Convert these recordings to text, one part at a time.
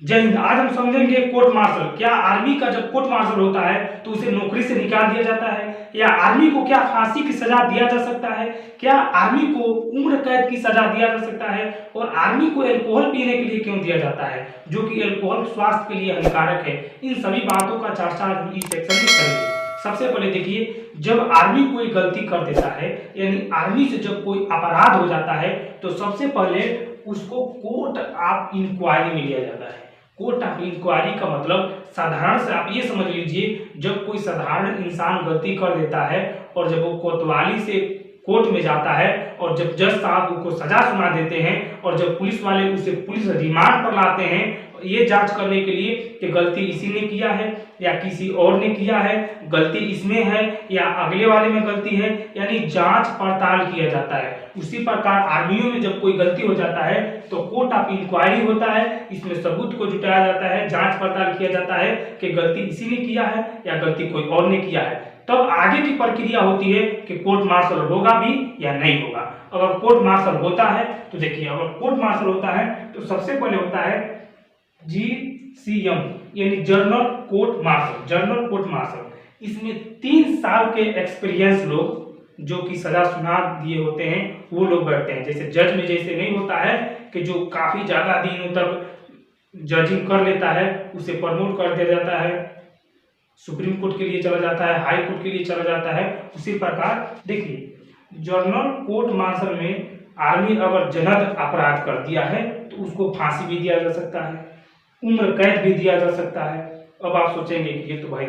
जय हिंद। आज हम समझेंगे कोर्ट मार्शल। क्या आर्मी का जब कोर्ट मार्शल होता है तो उसे नौकरी से निकाल दिया जाता है, या आर्मी को क्या फांसी की सजा दिया जा सकता है, क्या आर्मी को उम्र कैद की सजा दिया जा सकता है, और आर्मी को अल्कोहल पीने के लिए क्यों दिया जाता है, जो कि अल्कोहल स्वास्थ्य के लिए हानिकारक है। इन सभी बातों का चर्चा हम इस सेक्शन में करेंगे। सबसे पहले देखिए, जब आर्मी कोई गलती कर देता है, यानी आर्मी से जब कोई अपराध हो जाता है, तो सबसे पहले उसको कोर्ट ऑफ इंक्वायरी में लिया जाता है। कोर्ट ऑफ इंक्वायरी का मतलब साधारण से आप ये समझ लीजिए, जब कोई साधारण इंसान गलती कर देता है और जब वो कोतवाली से कोर्ट में जाता है और जब जज साहब उसको सजा सुना देते हैं और जब पुलिस वाले उसे पुलिस रिमांड पर लाते हैं ये जांच करने के लिए कि गलती इसी ने किया है या किसी और ने किया है, गलती इसमें है या अगले वाले में गलती है, यानी जांच पड़ताल किया जाता है। उसी प्रकार आर्मियों में जब कोई गलती हो जाता है तो कोर्ट ऑफ इंक्वायरी होता है। इसमें सबूत को जुटाया जाता है, जांच पड़ताल किया जाता है कि गलती इसी ने किया है या गलती कोई और ने किया है। तब आगे की प्रक्रिया होती है कि कोर्ट मार्शल होगा भी या नहीं होगा। अगर कोर्ट मार्शल होता है तो देखिए, अगर कोर्ट मार्शल होता है तो सबसे पहले होता है GCM, यानी general court martial. General court martial इसमें 3 साल के एक्सपीरियंस लोग जो कि सजा सुना दिए होते हैं वो लोग बैठते हैं। जैसे जज में जैसे नहीं होता है कि जो काफी ज्यादा दिनों तक जजिंग कर लेता है उसे प्रमोट कर दिया जाता है, सुप्रीम कोर्ट के लिए चला जाता है, हाई कोर्ट के लिए चला जाता है। उसी प्रकार देखिए, जनरल कोर्ट मार्शल में आर्मी अगर जनद अपराध कर दिया है तो उसको फांसी भी दिया जा सकता है, उम्र कैद भी दिया जा सकता है। अब आप सोचेंगे कि ये तो भाई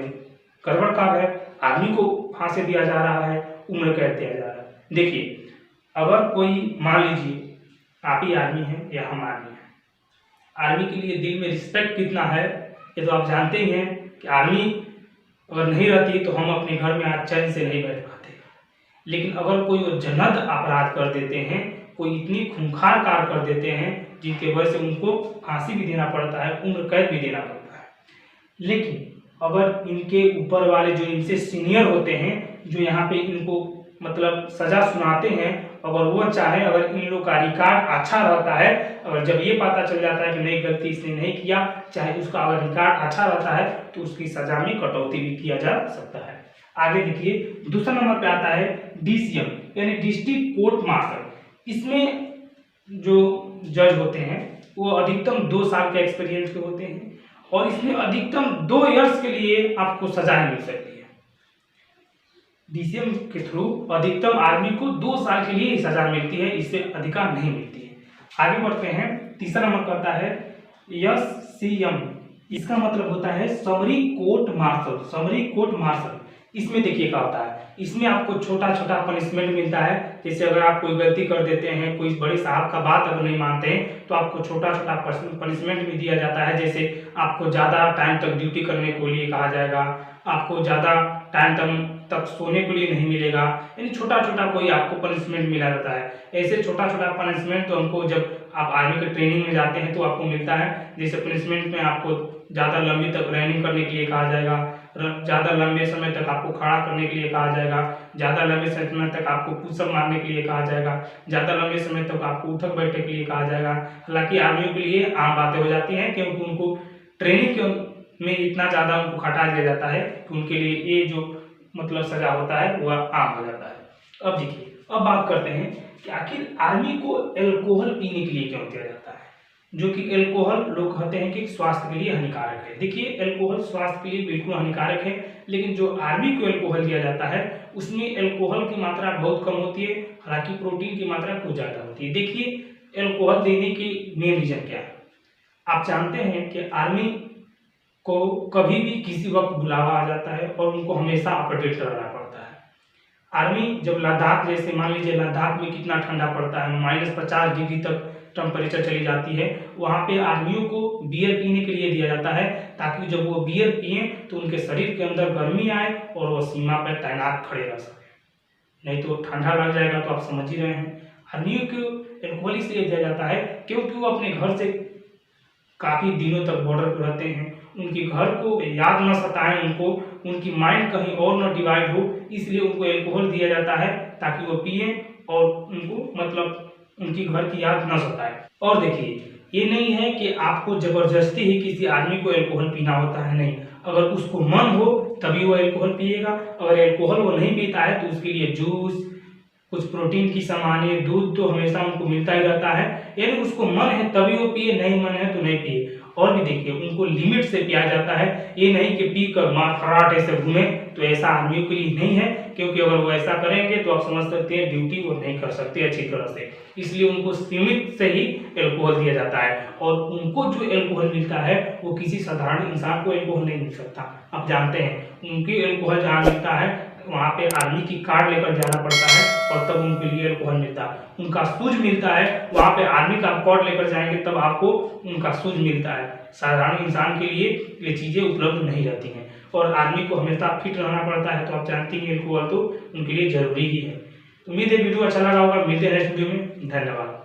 गड़बड़ काम है, आर्मी को फांसी दिया जा रहा है, उम्र कैद दिया जा रहा है। देखिए, अगर कोई मान लीजिए आप ही आर्मी हैं या हम आर्मी हैं, आर्मी के लिए दिल में रिस्पेक्ट कितना है ये तो आप जानते ही हैं कि आर्मी अगर नहीं रहती तो हम अपने घर में आज चैन से नहीं बैठ पाते। लेकिन अगर कोई जनद अपराध कर देते हैं, कोई इतनी खूंखार कार्य कर देते हैं जिनके वजह से उनको फांसी भी देना पड़ता है, उम्र कैद भी देना पड़ता है, लेकिन अगर इनके ऊपर वाले जो इनसे सीनियर होते हैं, जो यहाँ पे इनको मतलब सजा सुनाते हैं, अगर वो चाहे, अगर इन लोग का रिकॉर्ड अच्छा रहता है, अगर जब ये पता चल जाता है कि नहीं गलती इसने नहीं किया, चाहे उसका अगर रिकॉर्ड अच्छा रहता है तो उसकी सजा में कटौती भी किया जा सकता है। आगे देखिए, दूसरा नंबर पे आता है DCM, यानी डिस्ट्रिक्ट कोर्ट मार्शल। इसमें जो जज होते हैं वो अधिकतम 2 साल के एक्सपीरियंस के होते हैं और इसमें अधिकतम 2 इयर्स के लिए आपको सजाएं मिल सकती है। DCM के थ्रू अधिकतम आर्मी को 2 साल के लिए सजा मिलती है, इससे अधिकार नहीं मिलती है। आगे बढ़ते हैं, तीसरा नंबर करता है SCM। इसका मतलब होता है summary court martial. Summary court martial इसमें देखिए क्या होता है, इसमें आपको छोटा छोटा पनिशमेंट मिलता है। जैसे अगर आप कोई गलती कर देते हैं, कोई बड़े साहब का बात अगर नहीं मानते हैं तो आपको छोटा छोटा पनिशमेंट भी दिया जाता है। जैसे आपको ज़्यादा टाइम तक ड्यूटी करने के लिए कहा जाएगा, आपको ज़्यादा टाइम तक सोने के लिए नहीं मिलेगा, यानी छोटा छोटा कोई आपको पनिशमेंट मिला जाता है। ऐसे छोटा छोटा पनिशमेंट तो हमको जब आप आर्मी के ट्रेनिंग में जाते हैं तो आपको मिलता है। जैसे पनिशमेंट में आपको ज़्यादा लंबी तक रनिंग करने के लिए कहा जाएगा, ज़्यादा लंबे समय तक आपको खड़ा करने के लिए कहा जाएगा, ज़्यादा लंबे समय तक आपको पुशअप मारने के लिए कहा जाएगा, ज़्यादा लंबे समय तक आपको उठक बैठक के लिए कहा जाएगा। हालांकि आर्मियों के लिए आम बातें हो जाती हैं क्योंकि उनको ट्रेनिंग में इतना ज़्यादा उनको हटा दिया जाता है कि उनके लिए ये जो मतलब सजा होता है वह आम हो जाता है। अब देखिए, अब बात करते हैं कि आखिर आर्मी को अल्कोहल पीने के लिए क्यों दिया जाता है, जो कि अल्कोहल लोग कहते हैं कि स्वास्थ्य के लिए हानिकारक है। देखिए, अल्कोहल स्वास्थ्य के लिए बिल्कुल हानिकारक है, लेकिन जो आर्मी को अल्कोहल दिया जाता है उसमें अल्कोहल की मात्रा बहुत कम होती है, हालांकि प्रोटीन की मात्रा कुछ ज़्यादा होती है। देखिए, अल्कोहल देने की मेन रीजन क्या है, आप जानते हैं कि आर्मी को कभी भी किसी वक्त बुलावा आ जाता है और उनको हमेशा अपडेट रहना पड़ता है। आर्मी जब लद्दाख, जैसे मान लीजिए लद्दाख में कितना ठंडा पड़ता है, -50 डिग्री तक टेम्परेचर चली जाती है, वहाँ पे आर्मियों को बियर पीने के लिए दिया जाता है ताकि जब वो बियर पिए तो उनके शरीर के अंदर गर्मी आए और वो सीमा पर तैनात खड़े रह सके, नहीं तो ठंडा लग जाएगा। तो आप समझ ही रहे हैं, आर्मियों को अल्कोहल इसलिए दिया जाता है क्योंकि वो अपने घर से काफ़ी दिनों तक बॉर्डर पर रहते हैं, उनके घर को याद न सताएं, उनको उनकी माइंड कहीं और न डिवाइड हो, इसलिए उनको अल्कोहल दिया जाता है ताकि वो पिए और उनको मतलब उनकी घर की याद न सताए। और देखिए, ये नहीं है कि आपको जबरदस्ती ही किसी आदमी को अल्कोहल पीना होता है, नहीं। अगर उसको मन हो तभी वो अल्कोहल पिएगा। अगर अल्कोहल वो नहीं पीता है तो उसके लिए जूस, कुछ प्रोटीन की सामान्य, दूध तो हमेशा उनको मिलता ही रहता है। यानी उसको मन है तभी वो पिए, नहीं मन है तो नहीं पिए। और भी देखिए, उनको लिमिट से पिया जाता है, ये नहीं कि पी कर मार फराट ऐसे घूमे, तो ऐसा आदमियों के लिए नहीं है। क्योंकि अगर वो ऐसा करेंगे तो आप समझ सकते हैं ड्यूटी वो नहीं कर सकते अच्छी तरह से, इसलिए उनको सीमित से ही अल्कोहल दिया जाता है। और उनको जो अल्कोहल मिलता है वो किसी साधारण इंसान को अल्कोहल नहीं मिल सकता। आप जानते हैं उनकी अल्कोहल जहाँ मिलता है वहाँ पे आर्मी की कार्ड लेकर जाना पड़ता है और तब उनके लिए अल्कोहल मिलता है। उनका सूज मिलता है, वहाँ पे आर्मी का कार्ड लेकर जाएंगे तब आपको उनका सूज मिलता है। साधारण इंसान के लिए ये चीज़ें उपलब्ध नहीं रहती हैं। और आर्मी को हमेशा फिट रहना पड़ता है, तो आप जानते हैं अल्कोहल तो उनके लिए जरूरी ही है। उम्मीद है वीडियो अच्छा लगा होगा। मिलते हैं नेक्स्ट वीडियो में। धन्यवाद।